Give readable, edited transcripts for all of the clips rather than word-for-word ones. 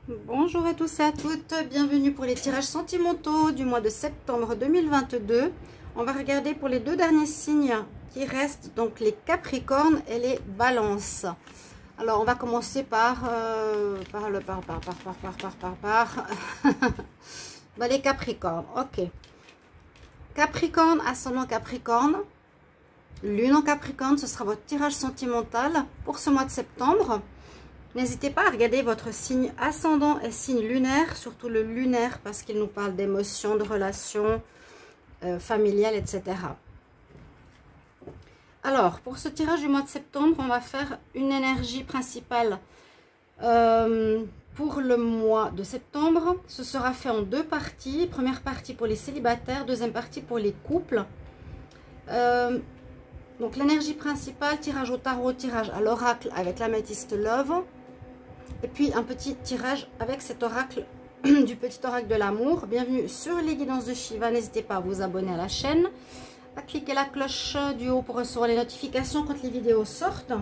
Bonjour à tous et à toutes, bienvenue pour les tirages sentimentaux du mois de septembre 2022. On va regarder pour les deux derniers signes qui restent, donc les Capricornes et les Balances. Alors on va commencer par les Capricornes. Ok. Capricorne, ascendant Capricorne, Lune en Capricorne, ce sera votre tirage sentimental pour ce mois de septembre. N'hésitez pas à regarder votre signe ascendant et signe lunaire, surtout le lunaire, parce qu'il nous parle d'émotions, de relations familiales, etc. Alors, pour ce tirage du mois de septembre, on va faire une énergie principale pour le mois de septembre. Ce sera fait en deux parties. Première partie pour les célibataires, deuxième partie pour les couples. Donc, l'énergie principale, tirage au tarot, tirage à l'oracle avec l'améthyste Love. Et puis un petit tirage avec cet oracle du petit oracle de l'amour. Bienvenue sur les guidances de Shiva. N'hésitez pas à vous abonner à la chaîne, à cliquer la cloche du haut pour recevoir les notifications quand les vidéos sortent.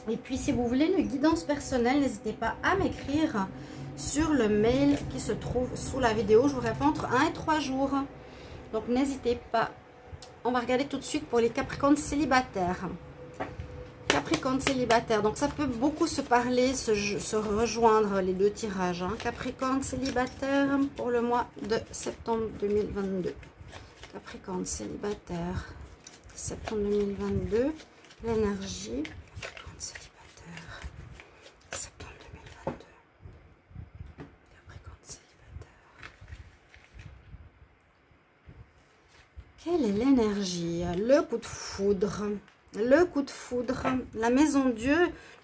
Et puis si vous voulez une guidance personnelle, n'hésitez pas à m'écrire sur le mail qui se trouve sous la vidéo. Je vous réponds entre 1 et 3 jours. Donc n'hésitez pas. On va regarder tout de suite pour les Capricornes célibataires. Capricorne célibataire, donc ça peut beaucoup se parler, se rejoindre les deux tirages. Hein. Capricorne célibataire pour le mois de septembre 2022. Capricorne célibataire, septembre 2022. L'énergie. Capricorne célibataire, septembre 2022. Capricorne célibataire. Quelle est l'énergie? Le coup de foudre. Le coup de foudre, la maison Dieu,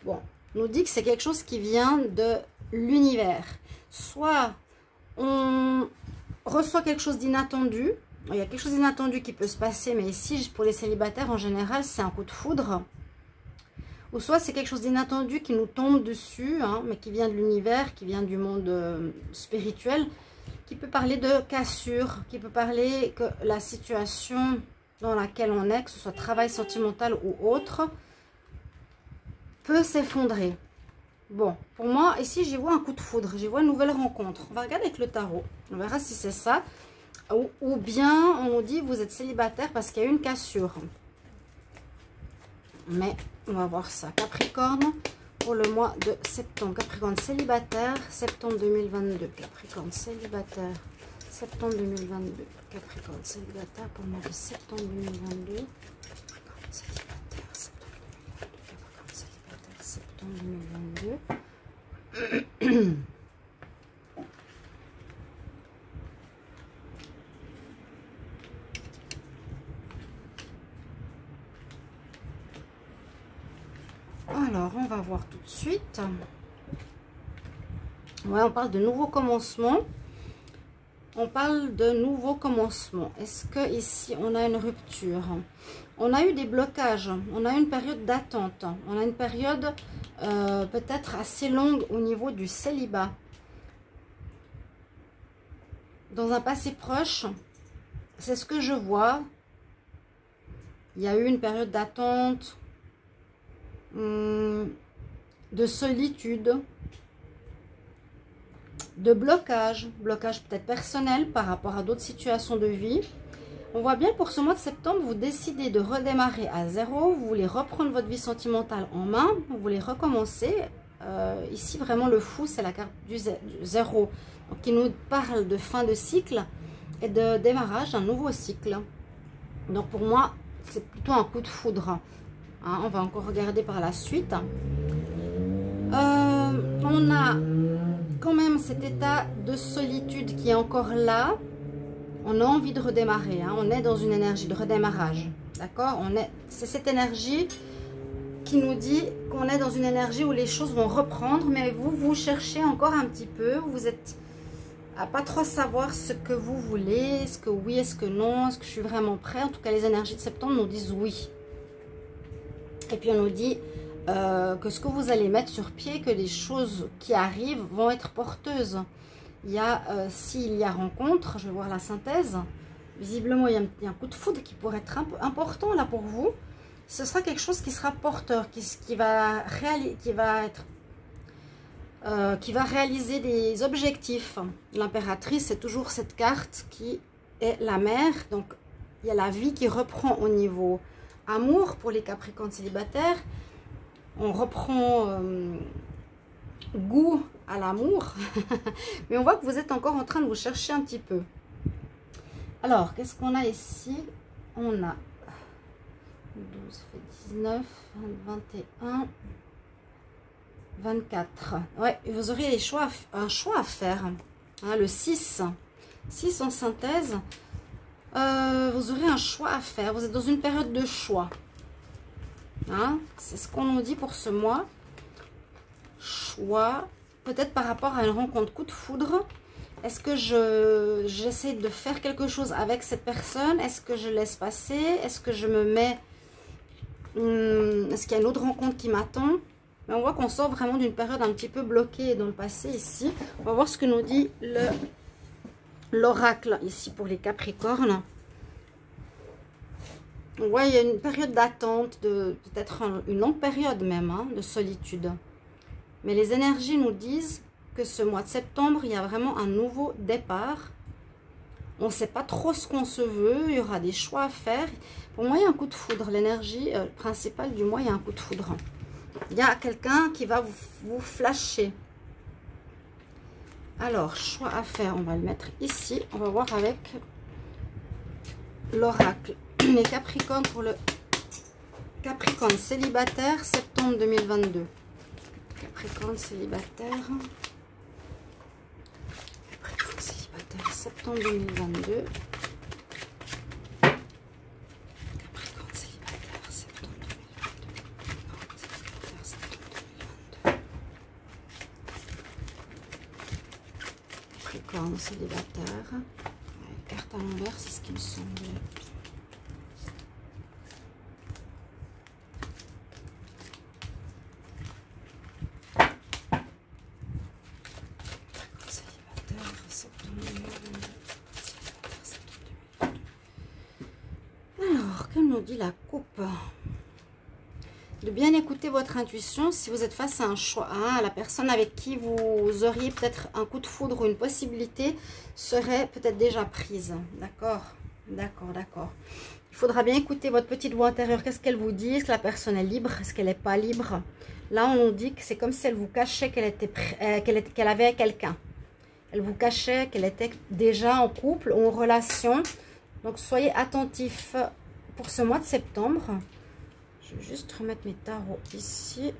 bon, nous dit que c'est quelque chose qui vient de l'univers. Soit on reçoit quelque chose d'inattendu, il y a quelque chose d'inattendu qui peut se passer, mais ici, pour les célibataires, en général, c'est un coup de foudre. Ou soit c'est quelque chose d'inattendu qui nous tombe dessus, hein, mais qui vient de l'univers, qui vient du monde spirituel, qui peut parler de cassure, qui peut parler que la situation dans laquelle on est, que ce soit travail sentimental ou autre, peut s'effondrer. Bon, pour moi, ici, j'y vois un coup de foudre, j'y vois une nouvelle rencontre. On va regarder avec le tarot, on verra si c'est ça. Ou bien, on nous dit, vous êtes célibataire parce qu'il y a eu une cassure. Mais, on va voir ça. Capricorne, pour le mois de septembre. Capricorne célibataire, septembre 2022. Capricorne célibataire, septembre 2022. Capricorne célibataire pour le mois de septembre 2022. Capricorne célibataire, septembre 2022. Capricorne célibataire, septembre 2022. Alors, on va voir tout de suite. Ouais, on parle de nouveaux commencements. On parle de nouveaux commencements. Est-ce que ici on a une rupture? On a eu des blocages. On a eu une période d'attente. On a une période peut-être assez longue au niveau du célibat. Dans un passé proche, c'est ce que je vois. Il y a eu une période d'attente, de solitude, de blocage peut-être personnel par rapport à d'autres situations de vie. On voit bien pour ce mois de septembre, vous décidez de redémarrer à zéro, vous voulez reprendre votre vie sentimentale en main, vous voulez recommencer. Ici, vraiment, le fou, c'est la carte du zéro, donc qui nous parle de fin de cycle et de démarrage d'un nouveau cycle. Donc pour moi, c'est plutôt un coup de foudre. Hein, on va encore regarder par la suite. On a quand même cet état de solitude qui est encore là. On a envie de redémarrer, hein. On est dans une énergie de redémarrage, d'accord? C'est cette énergie qui nous dit qu'on est dans une énergie où les choses vont reprendre, mais vous cherchez encore un petit peu, vous êtes à pas trop savoir ce que vous voulez, est-ce que oui, est-ce que non, est-ce que je suis vraiment prêt? En tout cas, les énergies de septembre nous disent oui. Et puis on nous dit que ce que vous allez mettre sur pied, que les choses qui arrivent vont être porteuses. Il y a, s'il y a rencontre, je vais voir la synthèse, visiblement il y a un coup de foudre qui pourrait être un peu important là pour vous. Ce sera quelque chose qui sera porteur, qui va être qui va réaliser des objectifs. L'impératrice, c'est toujours cette carte qui est la mère. Donc, il y a la vie qui reprend au niveau amour pour les Capricornes célibataires. On reprend goût à l'amour. Mais on voit que vous êtes encore en train de vous chercher un petit peu. Alors, qu'est-ce qu'on a ici? On a 12 fait 19, 21, 24. Ouais, vous aurez un choix à faire. Hein, le 6. 6 en synthèse. Vous aurez un choix à faire. Vous êtes dans une période de choix. Hein, c'est ce qu'on nous dit pour ce mois. Choix. Peut-être par rapport à une rencontre coup de foudre. Est-ce que j'essaie de faire quelque chose avec cette personne? Est-ce que je laisse passer? Est-ce que je me mets... Est-ce qu'il y a une autre rencontre qui m'attend? Mais on voit qu'on sort vraiment d'une période un petit peu bloquée dans le passé ici. On va voir ce que nous dit l'oracle ici pour les Capricornes. On voit il y a une période d'attente, peut-être une longue période même, hein, de solitude. Mais les énergies nous disent que ce mois de septembre, il y a vraiment un nouveau départ. On ne sait pas trop ce qu'on se veut, il y aura des choix à faire. Pour moi, il y a un coup de foudre. L'énergie principale du mois, il y a un coup de foudre. Il y a quelqu'un qui va vous flasher. Alors, choix à faire, on va le mettre ici. On va voir avec l'oracle. Les Capricornes pour le Capricorne célibataire, septembre 2022. Capricorne célibataire. Capricorne célibataire, septembre 2022. Capricorne célibataire, septembre 2022. Capricorne célibataire. Carte à l'envers, c'est ce qui me semblait. Alors, que nous dit la coupe? De bien écouter votre intuition si vous êtes face à un choix. Hein, la personne avec qui vous auriez peut-être un coup de foudre ou une possibilité serait peut-être déjà prise. D'accord? D'accord, d'accord. Il faudra bien écouter votre petite voix intérieure. Qu'est-ce qu'elle vous dit? Est-ce que la personne est libre? Est-ce qu'elle n'est pas libre? Là, on nous dit que c'est comme si elle vous cachait qu'elle avait quelqu'un. Elle vous cachait qu'elle était déjà en couple ou en relation. Donc, soyez attentifs pour ce mois de septembre. Je vais juste remettre mes tarots ici.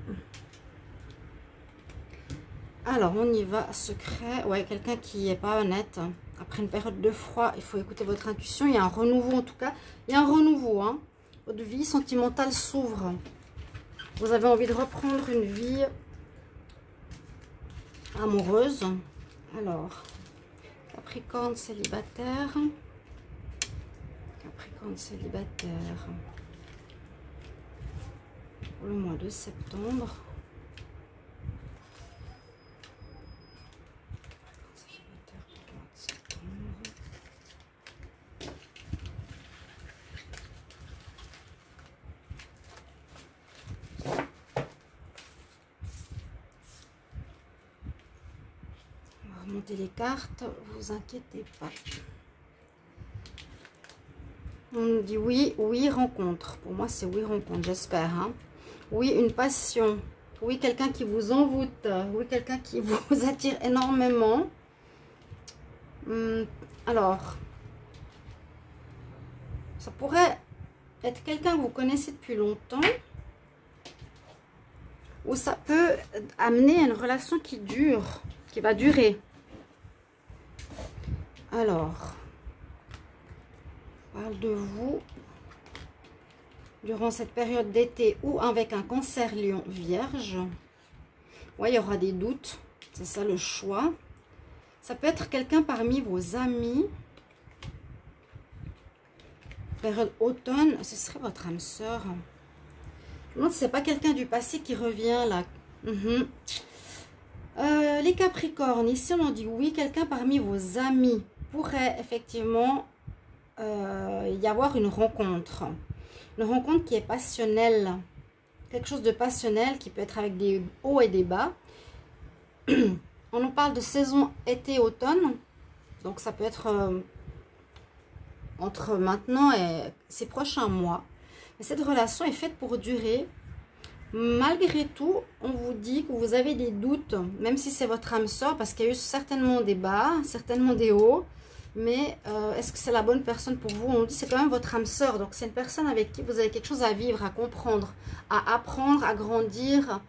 Alors, on y va. Secret. Ouais, quelqu'un qui n'est pas honnête. Après une période de froid, il faut écouter votre intuition. Il y a un renouveau en tout cas. Il y a un renouveau. Hein. Votre vie sentimentale s'ouvre. Vous avez envie de reprendre une vie amoureuse. Alors, Capricorne célibataire. Capricorne célibataire. Pour le mois de septembre. Remonter les cartes, vous inquiétez pas. On nous dit oui, oui, rencontre. Pour moi, c'est oui, rencontre, j'espère. Hein. Oui, une passion. Oui, quelqu'un qui vous envoûte. Oui, quelqu'un qui vous attire énormément. Alors, ça pourrait être quelqu'un que vous connaissez depuis longtemps. Ou ça peut amener à une relation qui dure, qui va durer. Alors, on parle de vous durant cette période d'été ou avec un cancer lion vierge. Ouais, il y aura des doutes. C'est ça le choix. Ça peut être quelqu'un parmi vos amis. Période automne, ce serait votre âme sœur. Non, c'est pas quelqu'un du passé qui revient là. Les Capricornes, ici on dit oui, quelqu'un parmi vos amis pourrait effectivement y avoir une rencontre. Une rencontre qui est passionnelle. Quelque chose de passionnel qui peut être avec des hauts et des bas. on nous parle de saison été-automne. Donc ça peut être entre maintenant et ces prochains mois. Mais cette relation est faite pour durer. Malgré tout, on vous dit que vous avez des doutes, même si c'est votre âme sœur, parce qu'il y a eu certainement des bas, certainement des hauts. Mais est-ce que c'est la bonne personne pour vous? On nous dit que c'est quand même votre âme sœur. Donc c'est une personne avec qui vous avez quelque chose à vivre, à comprendre, à apprendre, à grandir,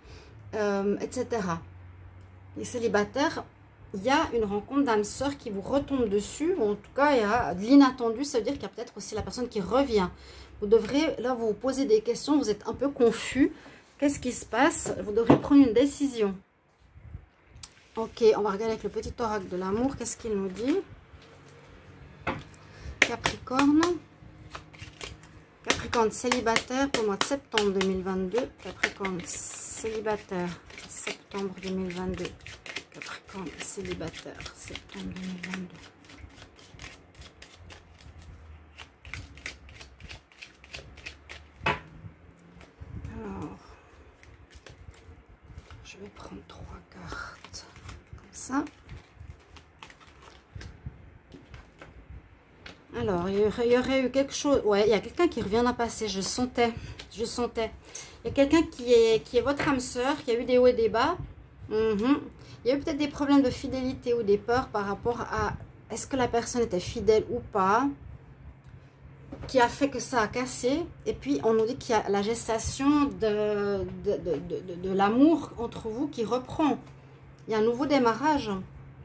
etc. Les célibataires, il y a une rencontre d'âme sœur qui vous retombe dessus. Ou en tout cas, il y a de l'inattendu. Ça veut dire qu'il y a peut-être aussi la personne qui revient. Vous devrez, là, vous poser des questions. Vous êtes un peu confus. Qu'est-ce qui se passe? Vous devrez prendre une décision. Ok, on va regarder avec le petit oracle de l'amour. Qu'est-ce qu'il nous dit? Capricorne. Capricorne célibataire pour le mois de septembre 2022. Capricorne célibataire, septembre 2022. Capricorne célibataire, septembre 2022. Alors, je vais prendre 3 cartes comme ça. Alors, il y aurait eu quelque chose. Ouais, il y a quelqu'un qui revient d'un passé. Je sentais. Il y a quelqu'un qui est votre âme sœur, qui a eu des hauts et des bas. Il y a eu peut-être des problèmes de fidélité ou des peurs par rapport à est-ce que la personne était fidèle ou pas, qui a fait que ça a cassé. Et puis, on nous dit qu'il y a la gestation de l'amour entre vous qui reprend. Il y a un nouveau démarrage.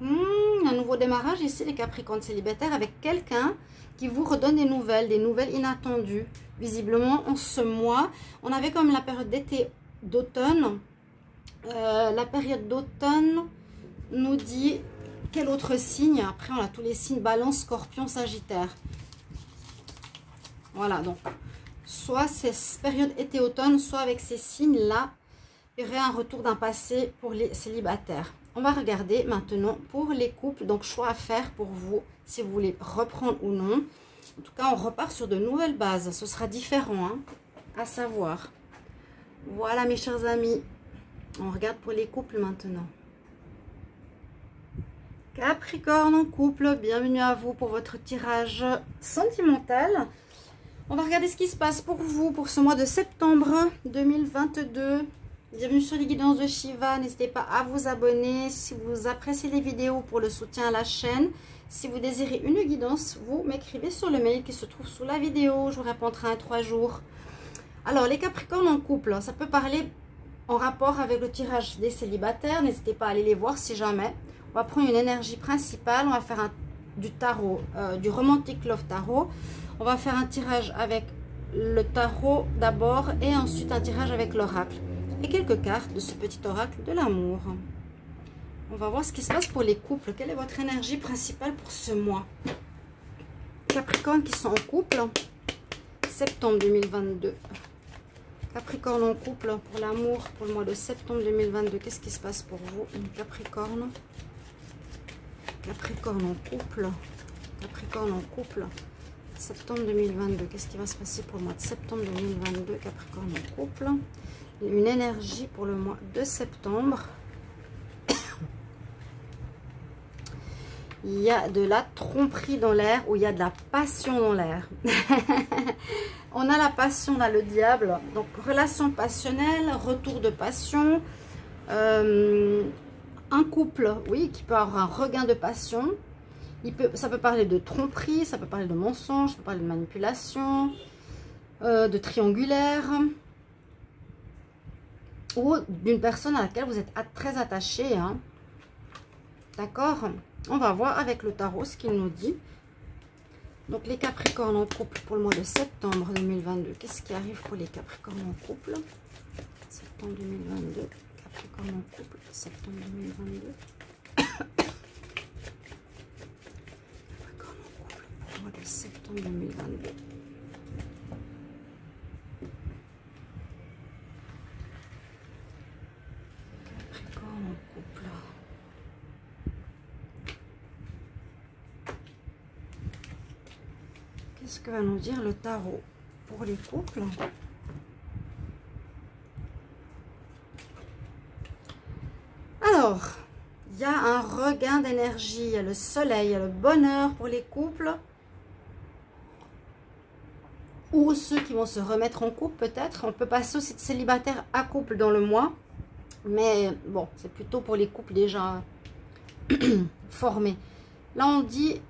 Un nouveau démarrage ici, les Capricornes célibataires, avec quelqu'un qui vous redonne des nouvelles inattendues. Visiblement, en ce mois, on avait comme la période d'été, d'automne. La période d'automne nous dit quel autre signe? Après, on a tous les signes Balance, Scorpion, Sagittaire. Voilà, donc, soit c'est période été-automne, soit avec ces signes-là, il y aurait un retour d'un passé pour les célibataires. On va regarder maintenant pour les couples, donc choix à faire pour vous, si vous voulez reprendre ou non. En tout cas, on repart sur de nouvelles bases, ce sera différent, hein, à savoir. Voilà mes chers amis, on regarde pour les couples maintenant. Capricorne en couple, bienvenue à vous pour votre tirage sentimental. On va regarder ce qui se passe pour vous pour ce mois de septembre 2022. Bienvenue sur les guidances de Shiva. N'hésitez pas à vous abonner si vous appréciez les vidéos pour le soutien à la chaîne. Si vous désirez une guidance, vous m'écrivez sur le mail qui se trouve sous la vidéo. Je vous répondrai en 3 jours. Alors, les Capricornes en couple, ça peut parler en rapport avec le tirage des célibataires. N'hésitez pas à aller les voir si jamais. On va prendre une énergie principale. On va faire du tarot, du Romantic Love Tarot. On va faire un tirage avec le tarot d'abord et ensuite un tirage avec l'oracle. Et quelques cartes de ce petit oracle de l'amour. On va voir ce qui se passe pour les couples. Quelle est votre énergie principale pour ce mois? Capricorne qui sont en couple. Septembre 2022. Capricorne en couple pour l'amour pour le mois de septembre 2022. Qu'est-ce qui se passe pour vous? Une Capricorne. Capricorne en couple. Capricorne en couple. Septembre 2022. Qu'est-ce qui va se passer pour le mois de septembre 2022? Capricorne en couple. Une énergie pour le mois de septembre. Il y a de la tromperie dans l'air ou il y a de la passion dans l'air. On a la passion, là, le diable. Donc, relation passionnelle, retour de passion. Un couple, oui, qui peut avoir un regain de passion. Ça peut parler de tromperie, ça peut parler de mensonge, ça peut parler de manipulation, de triangulaire. Ou d'une personne à laquelle vous êtes très attaché. Hein. D'accord? On va voir avec le tarot ce qu'il nous dit. Donc les Capricornes en couple pour le mois de septembre 2022. Qu'est-ce qui arrive pour les Capricornes en couple? Septembre 2022. Capricorne en couple. Septembre 2022. Capricorne en couple pour le mois de septembre 2022. Qu'est-ce que va nous dire le tarot pour les couples? Alors, il y a un regain d'énergie, il y a le soleil, il y a le bonheur pour les couples. Ou ceux qui vont se remettre en couple peut-être. On peut passer aussi de célibataire à couple dans le mois. Mais bon, c'est plutôt pour les couples déjà formés. Là, on dit,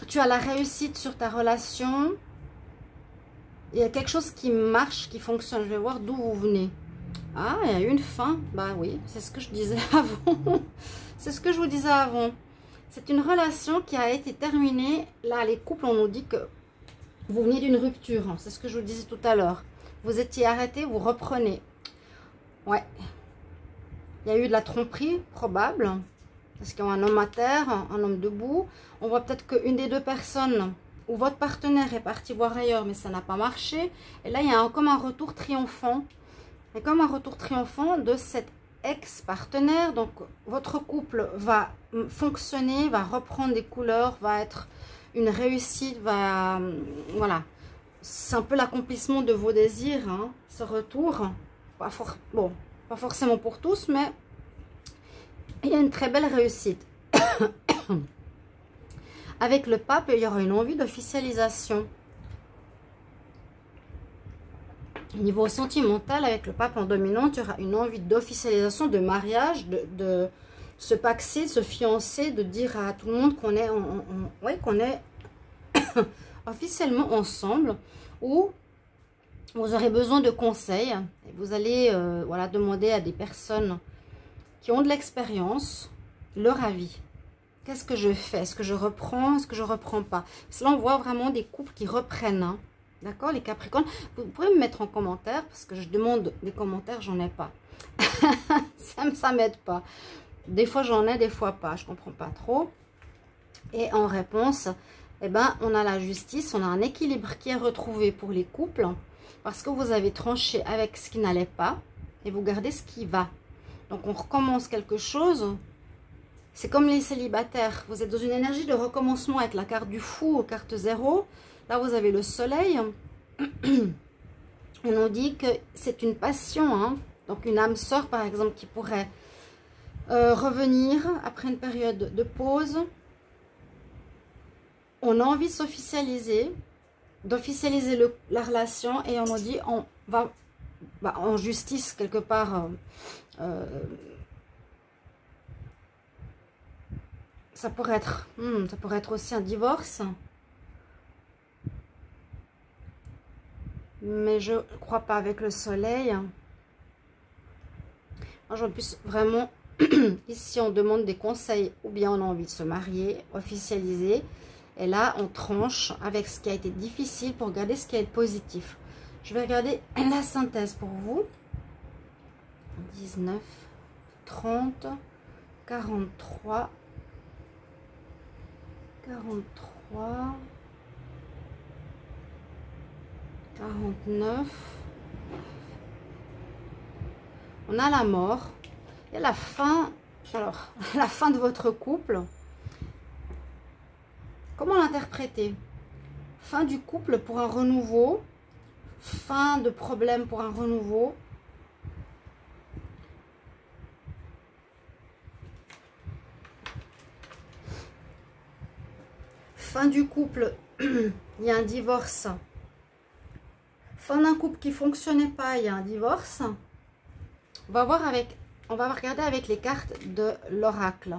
tu as la réussite sur ta relation. Il y a quelque chose qui marche, qui fonctionne. Je vais voir d'où vous venez. Ah, il y a eu une fin. Bah oui, c'est ce que je disais avant. C'est ce que je vous disais avant. C'est une relation qui a été terminée. Là, les couples, on nous dit que vous venez d'une rupture. C'est ce que je vous disais tout à l'heure. Vous étiez arrêté, vous reprenez. Ouais. Il y a eu de la tromperie, probable. Parce qu'il y a un homme à terre, un homme debout. On voit peut-être qu'une des deux personnes ou votre partenaire est parti voir ailleurs, mais ça n'a pas marché. Et là, il y a comme un retour triomphant. Et comme un retour triomphant de cet ex-partenaire. Donc, votre couple va fonctionner, va reprendre des couleurs, va être une réussite, va... Voilà. C'est un peu l'accomplissement de vos désirs, hein, ce retour. Bon, pas forcément pour tous, mais il y a une très belle réussite. Avec le pape, il y aura une envie d'officialisation. Au niveau sentimental, avec le pape en dominant, il y aura une envie d'officialisation, de mariage, de se paxer, de se fiancer, de dire à tout le monde qu'on est, qu'on est officiellement ensemble, ou vous aurez besoin de conseils. Et vous allez voilà, demander à des personnes qui ont de l'expérience leur avis. Qu'est-ce que je fais? Est-ce que je reprends? Est-ce que je ne reprends pas? Parce que là, on voit vraiment des couples qui reprennent. Hein. D'accord, les Capricornes? Vous pouvez me mettre en commentaire, parce que je demande des commentaires, j'en ai pas. ça m'aide pas. Des fois, j'en ai, des fois pas. Je comprends pas trop. Et en réponse, eh ben, on a la justice, on a un équilibre qui est retrouvé pour les couples. Parce que vous avez tranché avec ce qui n'allait pas et vous gardez ce qui va. Donc, on recommence quelque chose. C'est comme les célibataires. Vous êtes dans une énergie de recommencement avec la carte du fou ou carte 0. Là, vous avez le soleil. On nous dit que c'est une passion. Hein. Donc, une âme sœur, par exemple, qui pourrait revenir après une période de pause. On a envie de s'officialiser, d'officialiser la relation. Et on nous dit, on va en justice, quelque part... ça pourrait être aussi un divorce. Mais je ne crois pas avec le soleil. Moi, je plus vraiment, ici, on demande des conseils ou bien on a envie de se marier, officialiser. Et là, on tranche avec ce qui a été difficile pour regarder ce qui a été positif. Je vais regarder la synthèse pour vous. 19, 30, 43... 43, 49, on a la mort et la fin. Alors, la fin de votre couple, comment l'interpréter? Fin du couple pour un renouveau, fin de problème pour un renouveau. Fin du couple, il y a un divorce. Fin d'un couple qui ne fonctionnait pas, il y a un divorce. On va regarder avec les cartes de l'oracle.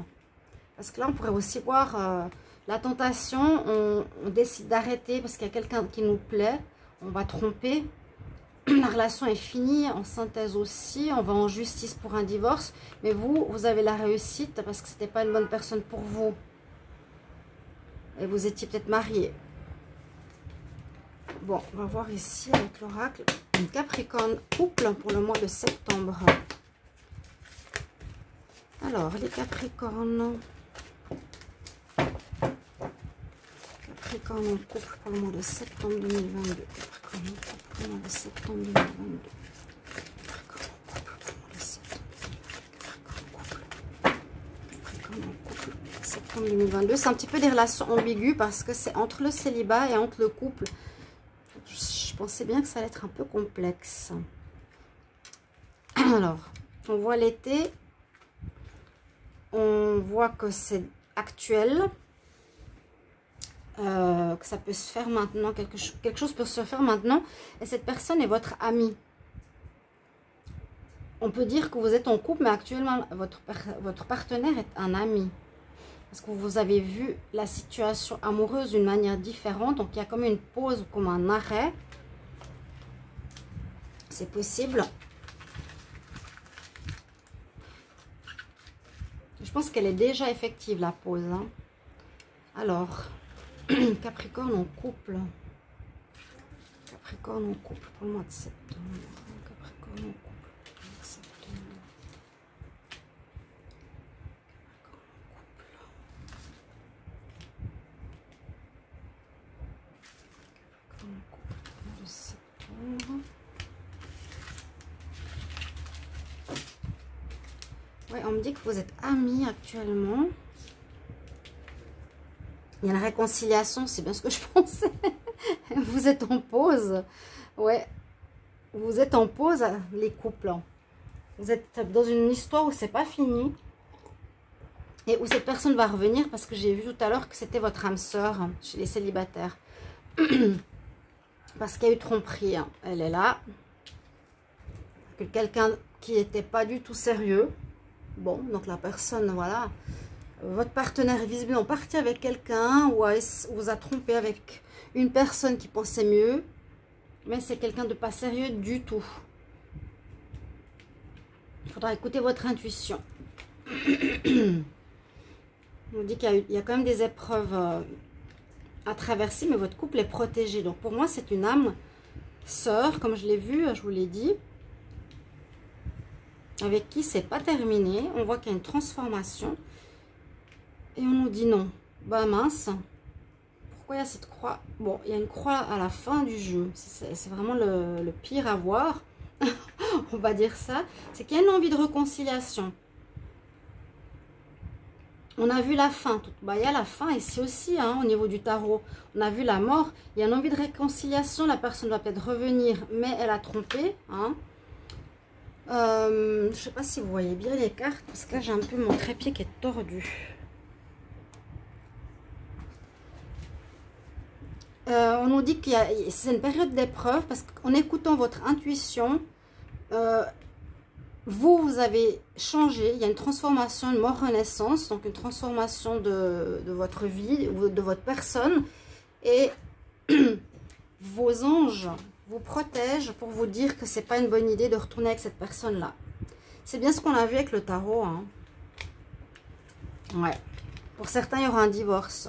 Parce que là, on pourrait aussi voir la tentation. On décide d'arrêter parce qu'il y a quelqu'un qui nous plaît. On va tromper. La relation est finie, en synthèse aussi. On va en justice pour un divorce. Mais vous avez la réussite parce que ce n'était pas une bonne personne pour vous. Et vous étiez peut-être marié. Bon, on va voir ici avec l'oracle. Capricorne, couple pour le mois de septembre. Alors, les Capricornes. Capricorne en couple pour le mois de septembre 2022. Capricorne en couple pour le mois de septembre 2022. Capricorne en couple pour le mois de septembre 2022. C'est un petit peu des relations ambiguës parce que c'est entre le célibat et entre le couple. Je pensais bien que ça allait être un peu complexe. Alors, on voit l'été. on voit que c'est actuel. Que ça peut se faire maintenant, quelque chose peut se faire maintenant. Et cette personne est votre ami. On peut dire que vous êtes en couple, mais actuellement, votre partenaire est un ami. Parce que vous avez vu la situation amoureuse d'une manière différente. Donc, il y a comme une pause, comme un arrêt. C'est possible. Je pense qu'elle est déjà effective, la pause. Hein. Alors, Capricorne en couple. Capricorne en couple pour le mois de septembre. Capricorne en couple. Ouais, on me dit que vous êtes amis actuellement. Il y a une réconciliation, c'est bien ce que je pensais. Vous êtes en pause. Ouais, vous êtes en pause, les couples. Vous êtes dans une histoire où c'est pas fini. Et où cette personne va revenir parce que j'ai vu tout à l'heure que c'était votre âme sœur chez les célibataires. Parce qu'il y a eu tromperie. Hein. Elle est là. Que quelqu'un qui n'était pas du tout sérieux. Bon, donc la personne, voilà. Votre partenaire est visiblement parti avec quelqu'un ou vous a trompé avec une personne qui pensait mieux. Mais c'est quelqu'un de pas sérieux du tout. Il faudra écouter votre intuition. On dit qu'il y a quand même des épreuves à traverser, mais votre couple est protégé. Donc pour moi, c'est une âme sœur, comme je l'ai vu, je vous l'ai dit, avec qui c'est pas terminé. On voit qu'il y a une transformation. Et on nous dit non. Bah mince. Pourquoi il y a cette croix? Bon, il y a une croix à la fin du jeu. C'est vraiment le pire à voir. On va dire ça. C'est qu'il y a une envie de réconciliation. On a vu la fin. Bah, il y a la fin ici aussi, hein, au niveau du tarot. On a vu la mort. Il y a une envie de réconciliation. La personne doit peut-être revenir, mais elle a trompé. Hein. Je ne sais pas si vous voyez bien les cartes, parce que là, j'ai un peu mon trépied qui est tordu. On nous dit que c'est une période d'épreuve, parce qu'en écoutant votre intuition, vous avez changé, il y a une transformation, une mort-renaissance, donc une transformation de votre vie, ou de votre personne, et vos anges vous protègent pour vous dire que c'est pas une bonne idée de retourner avec cette personne-là. C'est bien ce qu'on a vu avec le tarot. Hein. Ouais. Pour certains, il y aura un divorce.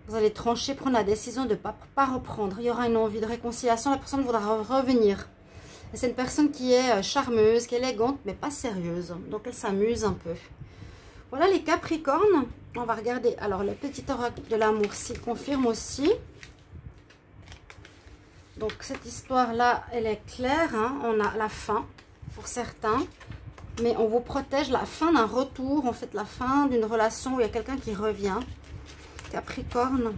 Vous allez trancher, prendre la décision de ne pas reprendre. Il y aura une envie de réconciliation, la personne voudra revenir. C'est une personne qui est charmeuse, qui est élégante, mais pas sérieuse. Donc, elle s'amuse un peu. Voilà les Capricornes. On va regarder. Alors, le petit oracle de l'amour s'il confirme aussi. Donc, cette histoire-là, elle est claire. Hein. On a la fin pour certains. Mais on vous protège la fin d'un retour. En fait, la fin d'une relation où il y a quelqu'un qui revient. Capricorne.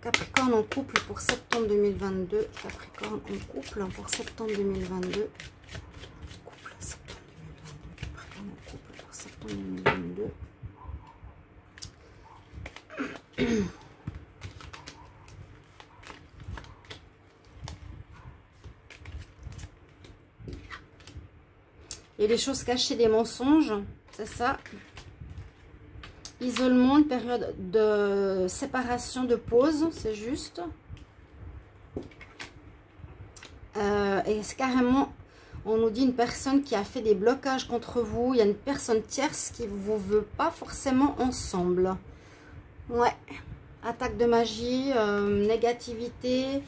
Capricorne en couple pour septembre 2022. Capricorne en couple pour septembre 2022. Couple, septembre 2022. Capricorne en couple pour septembre 2022. Et les choses cachées, des mensonges, c'est ça. Isolement, une période de séparation, de pause, c'est juste. Et c'est carrément, on nous dit une personne qui a fait des blocages contre vous. Il y a une personne tierce qui ne vous veut pas forcément ensemble. Ouais. Attaque de magie, négativité,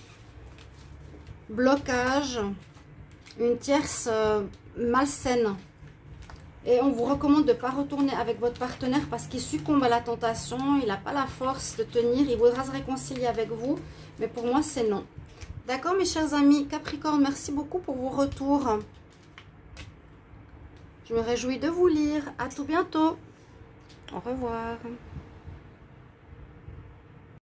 blocage, une tierce malsaine. Et on vous recommande de ne pas retourner avec votre partenaire parce qu'il succombe à la tentation. Il n'a pas la force de tenir. Il voudra se réconcilier avec vous. Mais pour moi, c'est non. D'accord, mes chers amis Capricorne, merci beaucoup pour vos retours. Je me réjouis de vous lire. À tout bientôt. Au revoir.